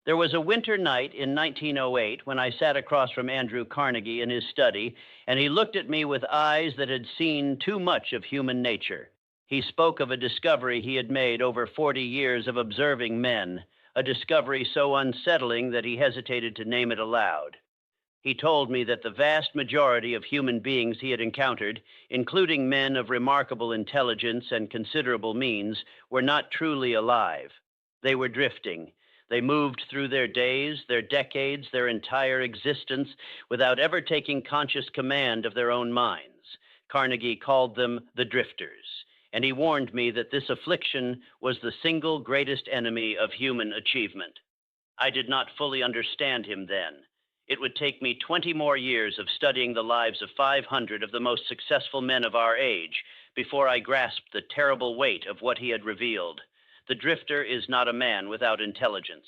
There was a winter night in 1908 when I sat across from Andrew Carnegie in his study, and he looked at me with eyes that had seen too much of human nature. He spoke of a discovery he had made over 40 years of observing men, a discovery so unsettling that he hesitated to name it aloud. He told me that the vast majority of human beings he had encountered, including men of remarkable intelligence and considerable means, were not truly alive. They were drifting. They moved through their days, their decades, their entire existence without ever taking conscious command of their own minds. Carnegie called them the drifters, and he warned me that this affliction was the single greatest enemy of human achievement. I did not fully understand him then. It would take me 20 more years of studying the lives of 500 of the most successful men of our age before I grasped the terrible weight of what he had revealed. The drifter is not a man without intelligence.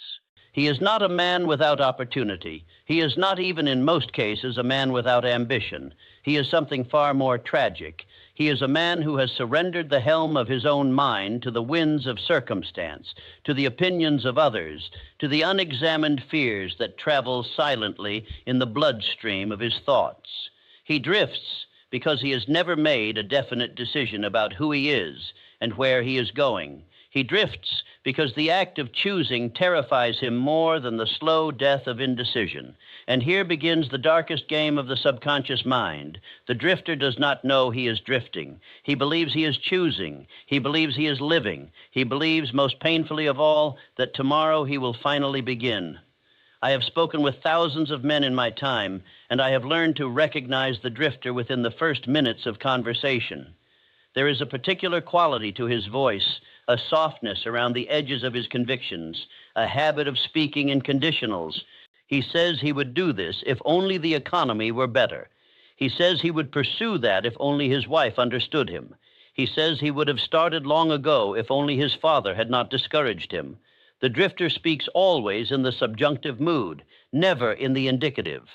He is not a man without opportunity. He is not even in most cases a man without ambition. He is something far more tragic. He is a man who has surrendered the helm of his own mind to the winds of circumstance, to the opinions of others, to the unexamined fears that travel silently in the bloodstream of his thoughts. He drifts because he has never made a definite decision about who he is and where he is going. He drifts because the act of choosing terrifies him more than the slow death of indecision. And here begins the darkest game of the subconscious mind. The drifter does not know he is drifting. He believes he is choosing. He believes he is living. He believes, most painfully of all, that tomorrow he will finally begin. I have spoken with thousands of men in my time, and I have learned to recognize the drifter within the first minutes of conversation. There is a particular quality to his voice, a softness around the edges of his convictions, a habit of speaking in conditionals. He says he would do this if only the economy were better. He says he would pursue that if only his wife understood him. He says he would have started long ago if only his father had not discouraged him. The drifter speaks always in the subjunctive mood, never in the indicative.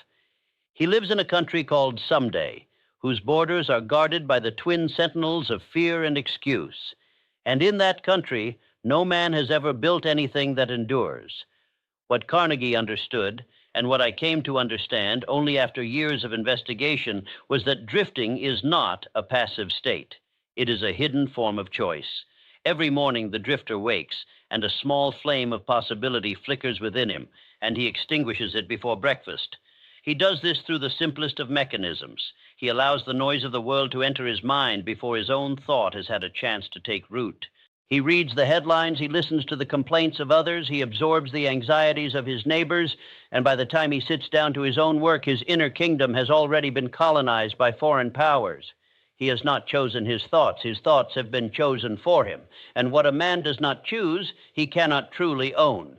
He lives in a country called Someday, whose borders are guarded by the twin sentinels of fear and excuse. And in that country, no man has ever built anything that endures. What Carnegie understood, and what I came to understand only after years of investigation, was that drifting is not a passive state. It is a hidden form of choice. Every morning the drifter wakes, and a small flame of possibility flickers within him, and he extinguishes it before breakfast. He does this through the simplest of mechanisms. He allows the noise of the world to enter his mind before his own thought has had a chance to take root. He reads the headlines, he listens to the complaints of others, he absorbs the anxieties of his neighbors, and by the time he sits down to his own work, his inner kingdom has already been colonized by foreign powers. He has not chosen his thoughts have been chosen for him, and what a man does not choose, he cannot truly own.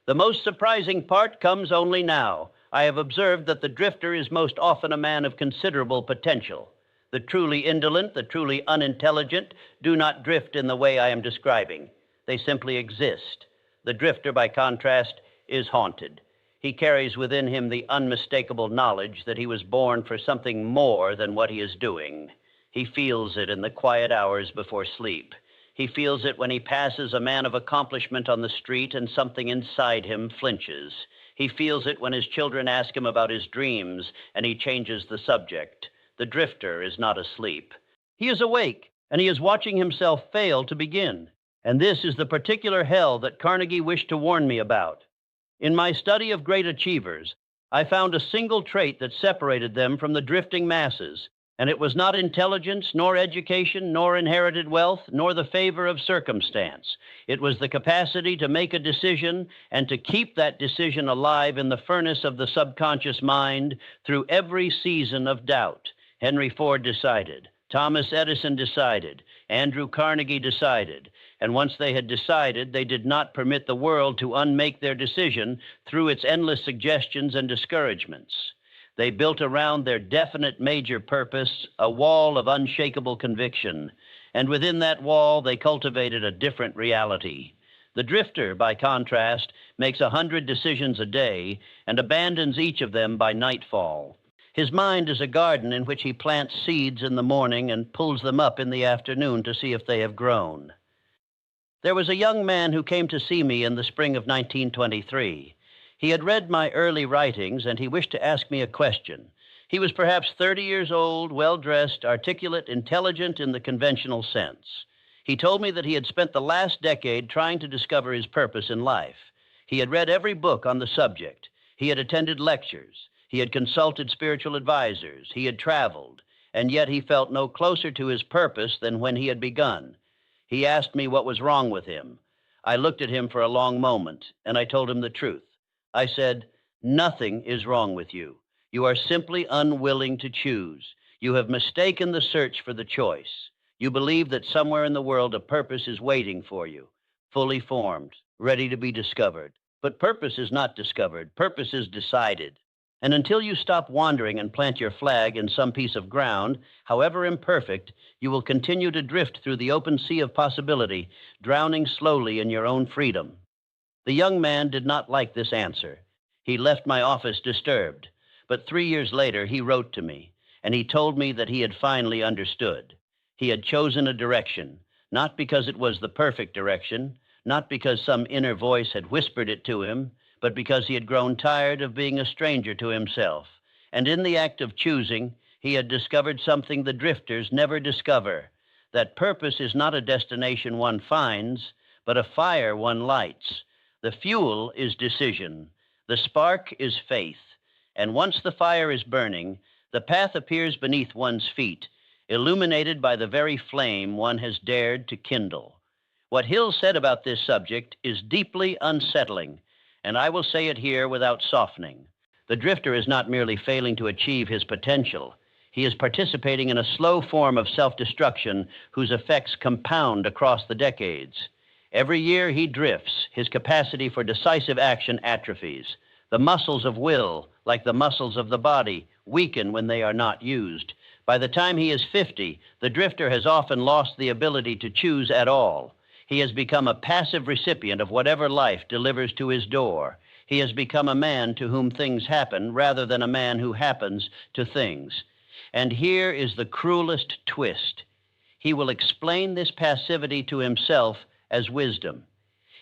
The most surprising part comes only now. I have observed that the drifter is most often a man of considerable potential. The truly indolent, the truly unintelligent, do not drift in the way I am describing. They simply exist. The drifter, by contrast, is haunted. He carries within him the unmistakable knowledge that he was born for something more than what he is doing. He feels it in the quiet hours before sleep. He feels it when he passes a man of accomplishment on the street and something inside him flinches. He feels it when his children ask him about his dreams and he changes the subject. The drifter is not asleep. He is awake, and he is watching himself fail to begin. And this is the particular hell that Carnegie wished to warn me about. In my study of great achievers, I found a single trait that separated them from the drifting masses, and it was not intelligence, nor education, nor inherited wealth, nor the favor of circumstance. It was the capacity to make a decision and to keep that decision alive in the furnace of the subconscious mind through every season of doubt. Henry Ford decided. Thomas Edison decided. Andrew Carnegie decided. And once they had decided, they did not permit the world to unmake their decision through its endless suggestions and discouragements. They built around their definite major purpose a wall of unshakable conviction, and within that wall they cultivated a different reality. The drifter, by contrast, makes 100 decisions a day and abandons each of them by nightfall. His mind is a garden in which he plants seeds in the morning and pulls them up in the afternoon to see if they have grown. There was a young man who came to see me in the spring of 1923. He had read my early writings and he wished to ask me a question. He was perhaps 30 years old, well-dressed, articulate, intelligent in the conventional sense. He told me that he had spent the last decade trying to discover his purpose in life. He had read every book on the subject. He had attended lectures. He had consulted spiritual advisors. He had traveled. And yet he felt no closer to his purpose than when he had begun. He asked me what was wrong with him. I looked at him for a long moment, and I told him the truth. I said, "Nothing is wrong with you. You are simply unwilling to choose. You have mistaken the search for the choice. You believe that somewhere in the world a purpose is waiting for you, fully formed, ready to be discovered. But purpose is not discovered. Purpose is decided. And until you stop wandering and plant your flag in some piece of ground, however imperfect, you will continue to drift through the open sea of possibility, drowning slowly in your own freedom." The young man did not like this answer. He left my office disturbed. But 3 years later, he wrote to me, and he told me that he had finally understood. He had chosen a direction, not because it was the perfect direction, not because some inner voice had whispered it to him, but because he had grown tired of being a stranger to himself. And in the act of choosing, he had discovered something the drifters never discover, that purpose is not a destination one finds, but a fire one lights. The fuel is decision. The spark is faith. And once the fire is burning, the path appears beneath one's feet, illuminated by the very flame one has dared to kindle. What Hill said about this subject is deeply unsettling, and I will say it here without softening. The drifter is not merely failing to achieve his potential. He is participating in a slow form of self-destruction whose effects compound across the decades. Every year he drifts, his capacity for decisive action atrophies. The muscles of will, like the muscles of the body, weaken when they are not used. By the time he is 50, the drifter has often lost the ability to choose at all. He has become a passive recipient of whatever life delivers to his door. He has become a man to whom things happen rather than a man who happens to things. And here is the cruelest twist. He will explain this passivity to himself as wisdom.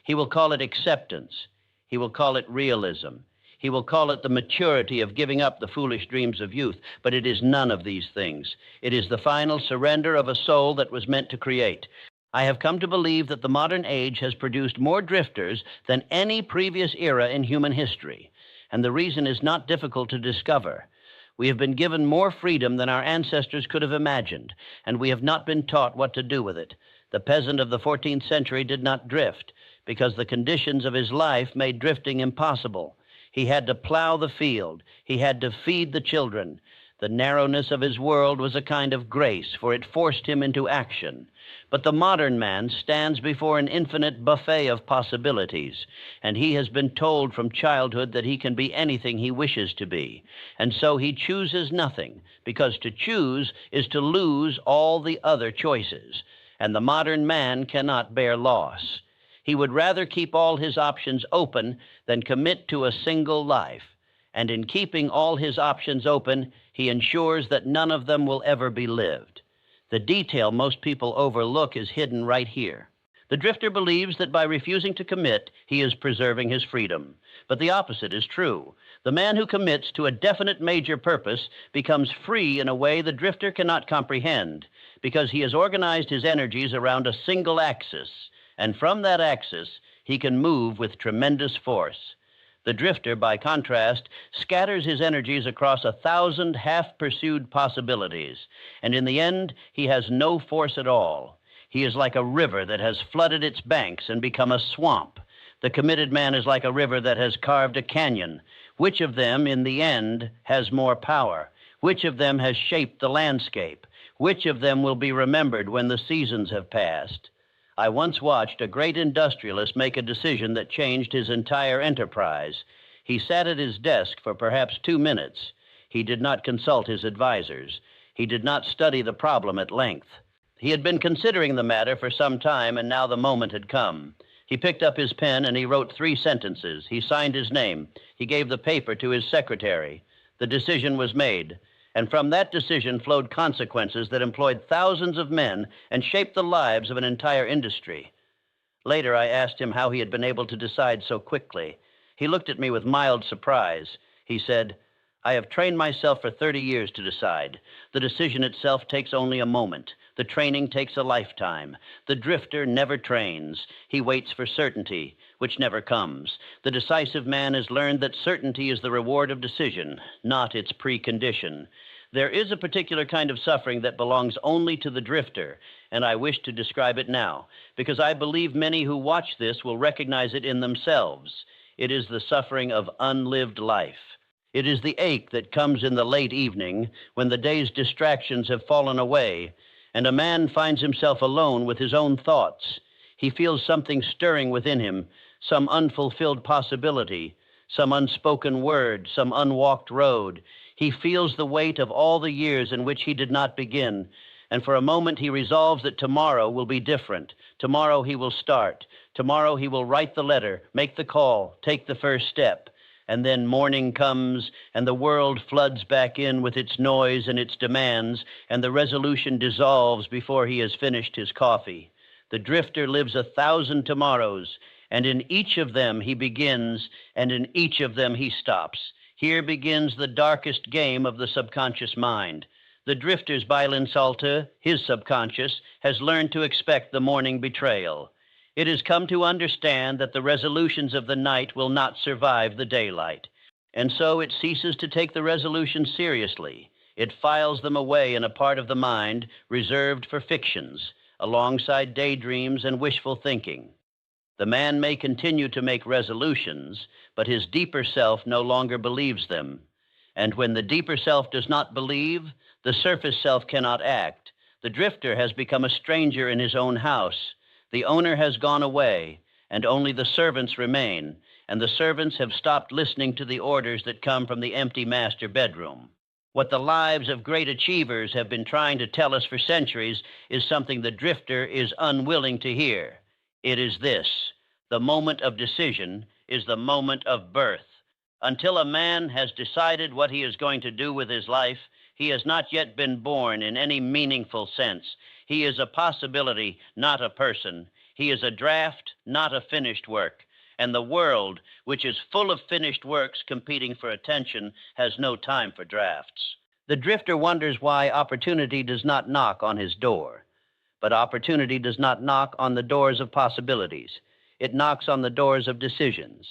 He will call it acceptance. He will call it realism. He will call it the maturity of giving up the foolish dreams of youth, but it is none of these things. It is the final surrender of a soul that was meant to create. I have come to believe that the modern age has produced more drifters than any previous era in human history, and the reason is not difficult to discover. We have been given more freedom than our ancestors could have imagined, and we have not been taught what to do with it. The peasant of the 14th century did not drift because the conditions of his life made drifting impossible. He had to plow the field. He had to feed the children. The narrowness of his world was a kind of grace, for it forced him into action. But the modern man stands before an infinite buffet of possibilities, and he has been told from childhood that he can be anything he wishes to be. And so he chooses nothing, because to choose is to lose all the other choices. And the modern man cannot bear loss. He would rather keep all his options open than commit to a single life. And in keeping all his options open, he ensures that none of them will ever be lived. The detail most people overlook is hidden right here. The drifter believes that by refusing to commit, he is preserving his freedom. But the opposite is true. The man who commits to a definite major purpose becomes free in a way the drifter cannot comprehend, because he has organized his energies around a single axis, and from that axis, he can move with tremendous force. The drifter, by contrast, scatters his energies across 1,000 half-pursued possibilities, and in the end, he has no force at all. He is like a river that has flooded its banks and become a swamp. The committed man is like a river that has carved a canyon. Which of them, in the end, has more power? Which of them has shaped the landscape? Which of them will be remembered when the seasons have passed? I once watched a great industrialist make a decision that changed his entire enterprise. He sat at his desk for perhaps 2 minutes. He did not consult his advisors. He did not study the problem at length. He had been considering the matter for some time, and now the moment had come. He picked up his pen and he wrote 3 sentences. He signed his name. He gave the paper to his secretary. The decision was made. And from that decision flowed consequences that employed thousands of men and shaped the lives of an entire industry. Later, I asked him how he had been able to decide so quickly. He looked at me with mild surprise. He said, "I have trained myself for 30 years to decide. The decision itself takes only a moment. The training takes a lifetime. The drifter never trains. He waits for certainty, which never comes. The decisive man has learned that certainty is the reward of decision, not its precondition. There is a particular kind of suffering that belongs only to the drifter, and I wish to describe it now, because I believe many who watch this will recognize it in themselves. It is the suffering of unlived life. It is the ache that comes in the late evening when the day's distractions have fallen away, and a man finds himself alone with his own thoughts. He feels something stirring within him, some unfulfilled possibility, some unspoken word, some unwalked road. He feels the weight of all the years in which he did not begin, and for a moment he resolves that tomorrow will be different. Tomorrow he will start. Tomorrow he will write the letter, make the call, take the first step. And then morning comes, and the world floods back in with its noise and its demands, and the resolution dissolves before he has finished his coffee. The drifter lives 1,000 tomorrows, and in each of them he begins, and in each of them he stops. Here begins the darkest game of the subconscious mind. The drifter's Beilinsalter, his subconscious, has learned to expect the morning betrayal. It has come to understand that the resolutions of the night will not survive the daylight, and so it ceases to take the resolutions seriously. It files them away in a part of the mind reserved for fictions, alongside daydreams and wishful thinking. The man may continue to make resolutions, but his deeper self no longer believes them. And when the deeper self does not believe, the surface self cannot act. The drifter has become a stranger in his own house. The owner has gone away, and only the servants remain, and the servants have stopped listening to the orders that come from the empty master bedroom. What the lives of great achievers have been trying to tell us for centuries is something the drifter is unwilling to hear. It is this: the moment of decision is the moment of birth. Until a man has decided what he is going to do with his life, he has not yet been born in any meaningful sense. He is a possibility, not a person. He is a draft, not a finished work. And the world, which is full of finished works competing for attention, has no time for drafts. The drifter wonders why opportunity does not knock on his door. But opportunity does not knock on the doors of possibilities. It knocks on the doors of decisions.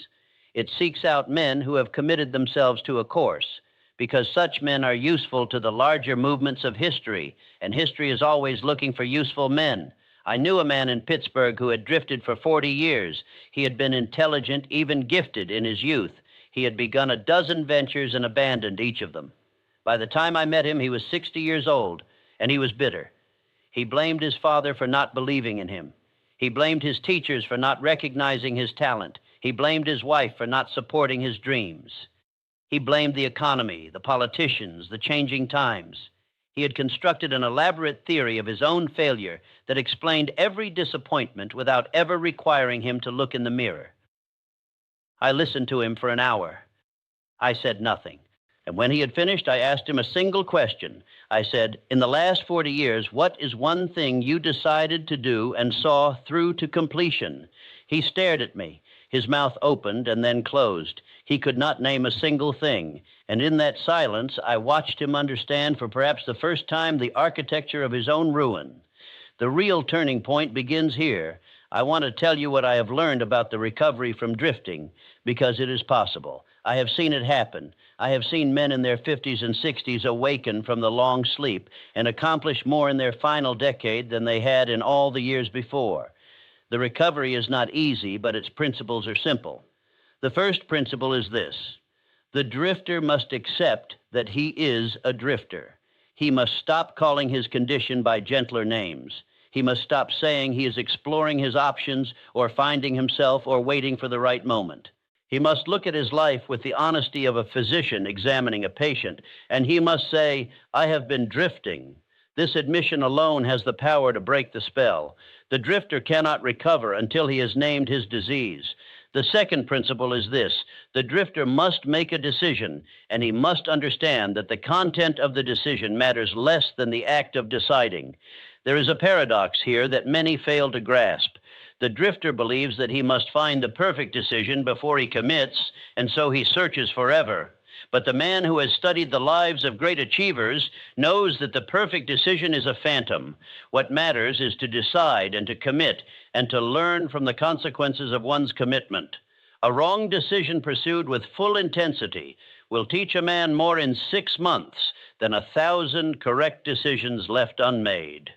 It seeks out men who have committed themselves to a course, because such men are useful to the larger movements of history, and history is always looking for useful men. I knew a man in Pittsburgh who had drifted for 40 years. He had been intelligent, even gifted in his youth. He had begun a dozen ventures and abandoned each of them. By the time I met him, he was 60 years old, and he was bitter. He blamed his father for not believing in him. He blamed his teachers for not recognizing his talent. He blamed his wife for not supporting his dreams. He blamed the economy, the politicians, the changing times. He had constructed an elaborate theory of his own failure that explained every disappointment without ever requiring him to look in the mirror. I listened to him for an hour. I said nothing. And when he had finished, I asked him a single question. I said, "In the last 40 years, what is one thing you decided to do and saw through to completion?" He stared at me. His mouth opened and then closed. He could not name a single thing. And in that silence, I watched him understand for perhaps the first time the architecture of his own ruin. The real turning point begins here. I want to tell you what I have learned about the recovery from drifting, because it is possible. I have seen it happen. I have seen men in their 50s and 60s awaken from the long sleep and accomplish more in their final decade than they had in all the years before. The recovery is not easy, but its principles are simple. The first principle is this: the drifter must accept that he is a drifter. He must stop calling his condition by gentler names. He must stop saying he is exploring his options or finding himself or waiting for the right moment. He must look at his life with the honesty of a physician examining a patient, and he must say, "I have been drifting." This admission alone has the power to break the spell. The drifter cannot recover until he has named his disease. The second principle is this: the drifter must make a decision, and he must understand that the content of the decision matters less than the act of deciding. There is a paradox here that many fail to grasp. The drifter believes that he must find the perfect decision before he commits, and so he searches forever. But the man who has studied the lives of great achievers knows that the perfect decision is a phantom. What matters is to decide and to commit and to learn from the consequences of one's commitment. A wrong decision pursued with full intensity will teach a man more in 6 months than 1,000 correct decisions left unmade.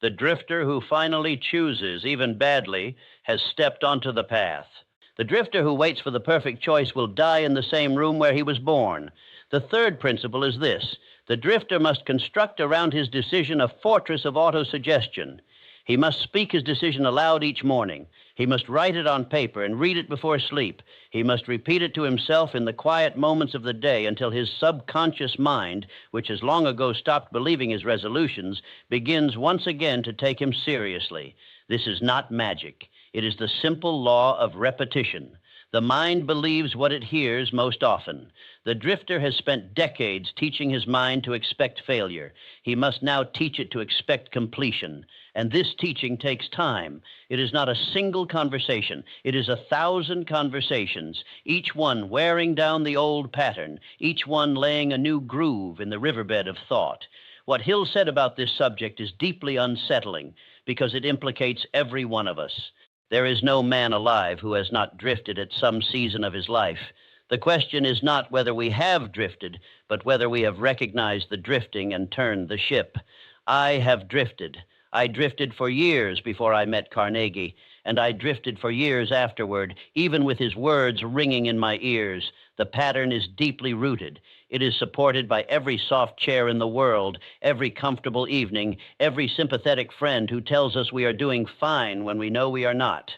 The drifter who finally chooses, even badly, has stepped onto the path. The drifter who waits for the perfect choice will die in the same room where he was born. The third principle is this: the drifter must construct around his decision a fortress of autosuggestion. He must speak his decision aloud each morning. He must write it on paper and read it before sleep. He must repeat it to himself in the quiet moments of the day until his subconscious mind, which has long ago stopped believing his resolutions, begins once again to take him seriously. This is not magic. It is the simple law of repetition. The mind believes what it hears most often. The drifter has spent decades teaching his mind to expect failure. He must now teach it to expect completion. And this teaching takes time. It is not a single conversation. It is 1,000 conversations, each one wearing down the old pattern, each one laying a new groove in the riverbed of thought. What Hill said about this subject is deeply unsettling because it implicates every one of us. There is no man alive who has not drifted at some season of his life. The question is not whether we have drifted, but whether we have recognized the drifting and turned the ship. I have drifted. I drifted for years before I met Carnegie, and I drifted for years afterward, even with his words ringing in my ears. The pattern is deeply rooted. It is supported by every soft chair in the world, every comfortable evening, every sympathetic friend who tells us we are doing fine when we know we are not.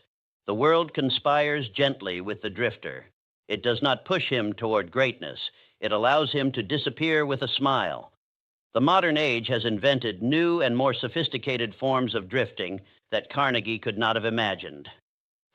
The world conspires gently with the drifter. It does not push him toward greatness. It allows him to disappear with a smile. The modern age has invented new and more sophisticated forms of drifting that Carnegie could not have imagined.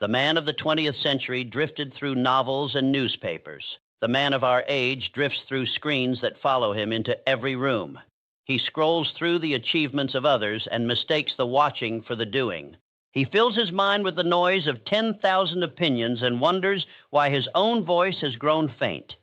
The man of the 20th century drifted through novels and newspapers. The man of our age drifts through screens that follow him into every room. He scrolls through the achievements of others and mistakes the watching for the doing. He fills his mind with the noise of 10,000 opinions and wonders why his own voice has grown faint.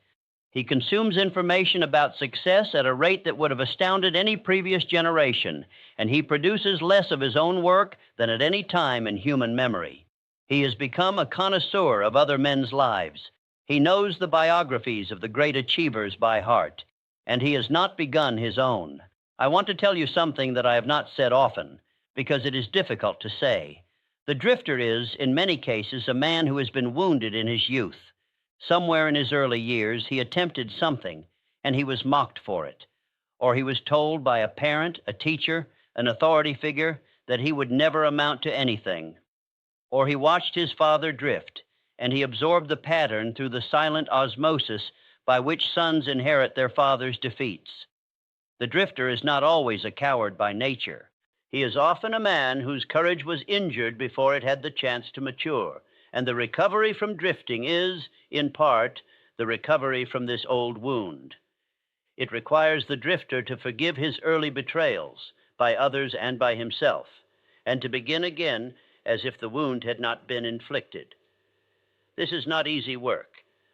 He consumes information about success at a rate that would have astounded any previous generation, and he produces less of his own work than at any time in human memory. He has become a connoisseur of other men's lives. He knows the biographies of the great achievers by heart, and he has not begun his own. I want to tell you something that I have not said often, because it is difficult to say. The drifter is, in many cases, a man who has been wounded in his youth. Somewhere in his early years, he attempted something, and he was mocked for it. Or he was told by a parent, a teacher, an authority figure, that he would never amount to anything. Or he watched his father drift, and he absorbed the pattern through the silent osmosis by which sons inherit their father's defeats. The drifter is not always a coward by nature. He is often a man whose courage was injured before it had the chance to mature. And the recovery from drifting is, in part, the recovery from this old wound. It requires the drifter to forgive his early betrayals by others and by himself, and to begin again as if the wound had not been inflicted. This is not easy work,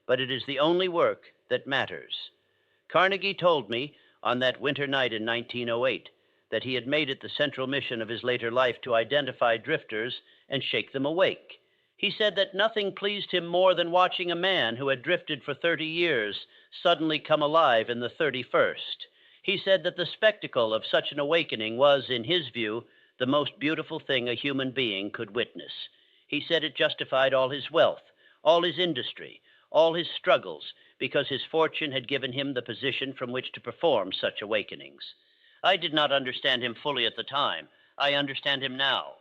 but it is the only work that matters. Carnegie told me on that winter night in 1908 that he had made it the central mission of his later life to identify drifters and shake them awake. He said that nothing pleased him more than watching a man who had drifted for 30 years suddenly come alive in the 31st. He said that the spectacle of such an awakening was, in his view, the most beautiful thing a human being could witness. He said it justified all his wealth, all his industry, all his struggles, because his fortune had given him the position from which to perform such awakenings. I did not understand him fully at the time. I understand him now.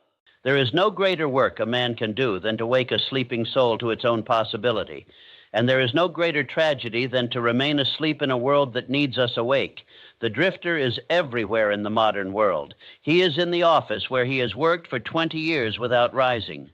There is no greater work a man can do than to wake a sleeping soul to its own possibility. And there is no greater tragedy than to remain asleep in a world that needs us awake. The drifter is everywhere in the modern world. He is in the office where he has worked for 20 years without rising.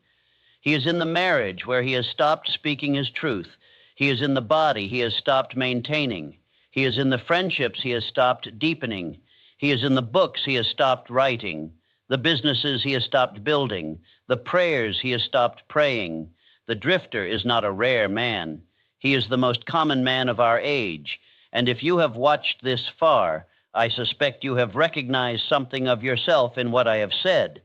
He is in the marriage where he has stopped speaking his truth. He is in the body he has stopped maintaining. He is in the friendships he has stopped deepening. He is in the books he has stopped writing. the businesses he has stopped building, the prayers he has stopped praying. The drifter is not a rare man. He is the most common man of our age. And if you have watched this far, I suspect you have recognized something of yourself in what I have said.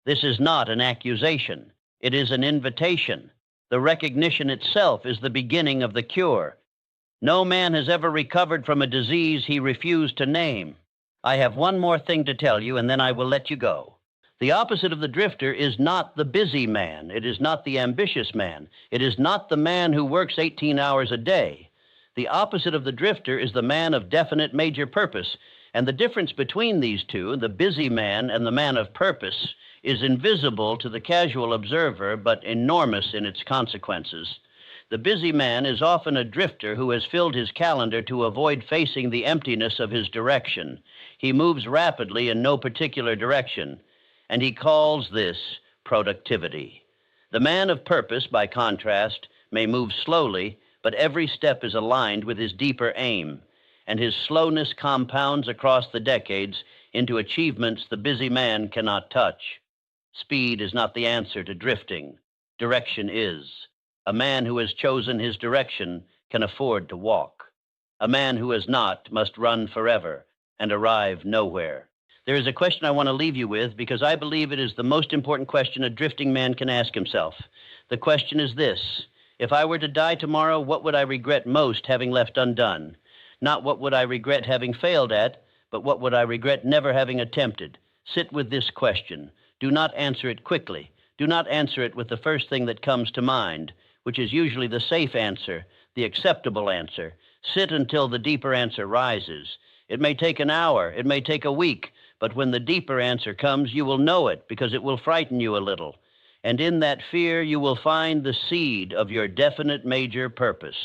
This is not an accusation. It is an invitation. The recognition itself is the beginning of the cure. No man has ever recovered from a disease he refused to name. I have one more thing to tell you, and then I will let you go. The opposite of the drifter is not the busy man. It is not the ambitious man. It is not the man who works 18 hours a day. The opposite of the drifter is the man of definite major purpose. And the difference between these two, the busy man and the man of purpose, is invisible to the casual observer, but enormous in its consequences. The busy man is often a drifter who has filled his calendar to avoid facing the emptiness of his direction. He moves rapidly in no particular direction, and he calls this productivity. The man of purpose, by contrast, may move slowly, but every step is aligned with his deeper aim, and his slowness compounds across the decades into achievements the busy man cannot touch. Speed is not the answer to drifting. Direction is. A man who has chosen his direction can afford to walk. A man who has not must run forever and arrive nowhere. There is a question I want to leave you with because I believe it is the most important question a drifting man can ask himself. The question is this: if I were to die tomorrow, what would I regret most having left undone? Not what would I regret having failed at, but what would I regret never having attempted? Sit with this question. Do not answer it quickly. Do not answer it with the first thing that comes to mind, which is usually the safe answer, the acceptable answer. Sit until the deeper answer rises. It may take an hour, it may take a week, but when the deeper answer comes, you will know it because it will frighten you a little. And in that fear, you will find the seed of your definite major purpose.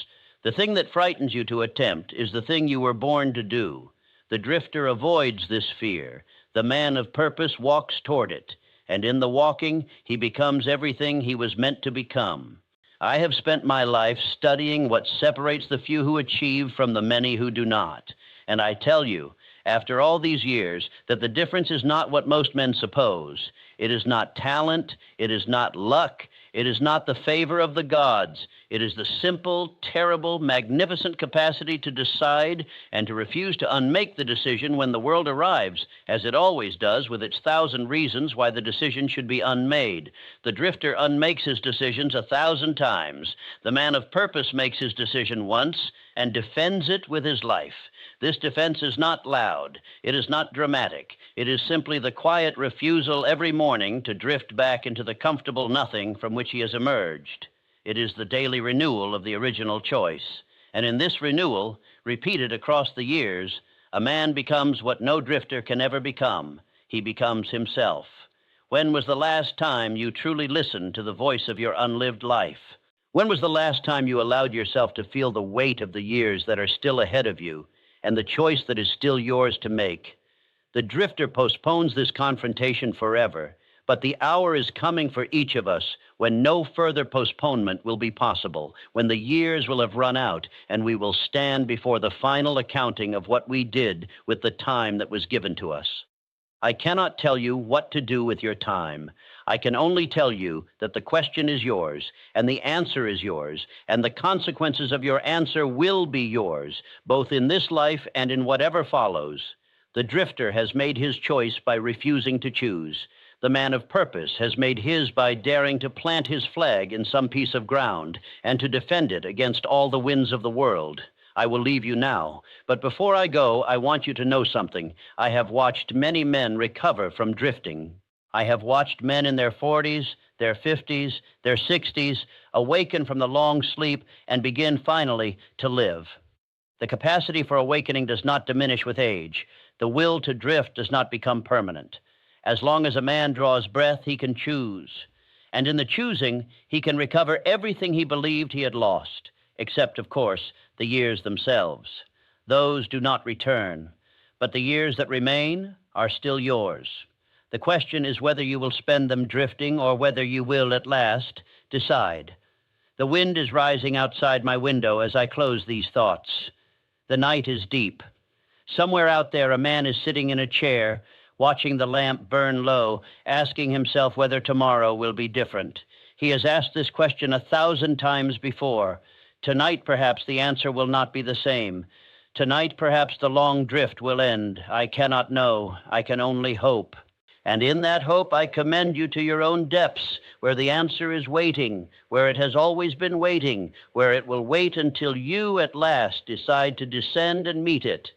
The thing that frightens you to attempt is the thing you were born to do. The drifter avoids this fear. The man of purpose walks toward it, and in the walking, he becomes everything he was meant to become. I have spent my life studying what separates the few who achieve from the many who do not. And I tell you, after all these years, that the difference is not what most men suppose. It is not talent, it is not luck, it is not the favor of the gods. It is the simple, terrible, magnificent capacity to decide and to refuse to unmake the decision when the world arrives, as it always does, with its 1,000 reasons why the decision should be unmade. The drifter unmakes his decisions 1,000 times. The man of purpose makes his decision once and defends it with his life. This defense is not loud. It is not dramatic. It is simply the quiet refusal every morning to drift back into the comfortable nothing from which he has emerged. It is the daily renewal of the original choice. And in this renewal, repeated across the years, a man becomes what no drifter can ever become. He becomes himself. When was the last time you truly listened to the voice of your unlived life? When was the last time you allowed yourself to feel the weight of the years that are still ahead of you and the choice that is still yours to make? The drifter postpones this confrontation forever, but the hour is coming for each of us when no further postponement will be possible, when the years will have run out and we will stand before the final accounting of what we did with the time that was given to us. I cannot tell you what to do with your time. I can only tell you that the question is yours, and the answer is yours, and the consequences of your answer will be yours, both in this life and in whatever follows. The drifter has made his choice by refusing to choose. The man of purpose has made his by daring to plant his flag in some piece of ground and to defend it against all the winds of the world. I will leave you now, but before I go, I want you to know something. I have watched many men recover from drifting. I have watched men in their 40s, their 50s, their 60s awaken from the long sleep and begin finally to live. The capacity for awakening does not diminish with age. The will to drift does not become permanent. As long as a man draws breath, he can choose. And in the choosing, he can recover everything he believed he had lost, except, of course, the years themselves. Those do not return, but the years that remain are still yours. The question is whether you will spend them drifting or whether you will, at last, decide. The wind is rising outside my window as I close these thoughts. The night is deep. Somewhere out there, a man is sitting in a chair watching the lamp burn low, asking himself whether tomorrow will be different. He has asked this question 1,000 times before. Tonight, perhaps, the answer will not be the same. Tonight, perhaps, the long drift will end. I cannot know. I can only hope. And in that hope, I commend you to your own depths, where the answer is waiting, where it has always been waiting, where it will wait until you at last decide to descend and meet it.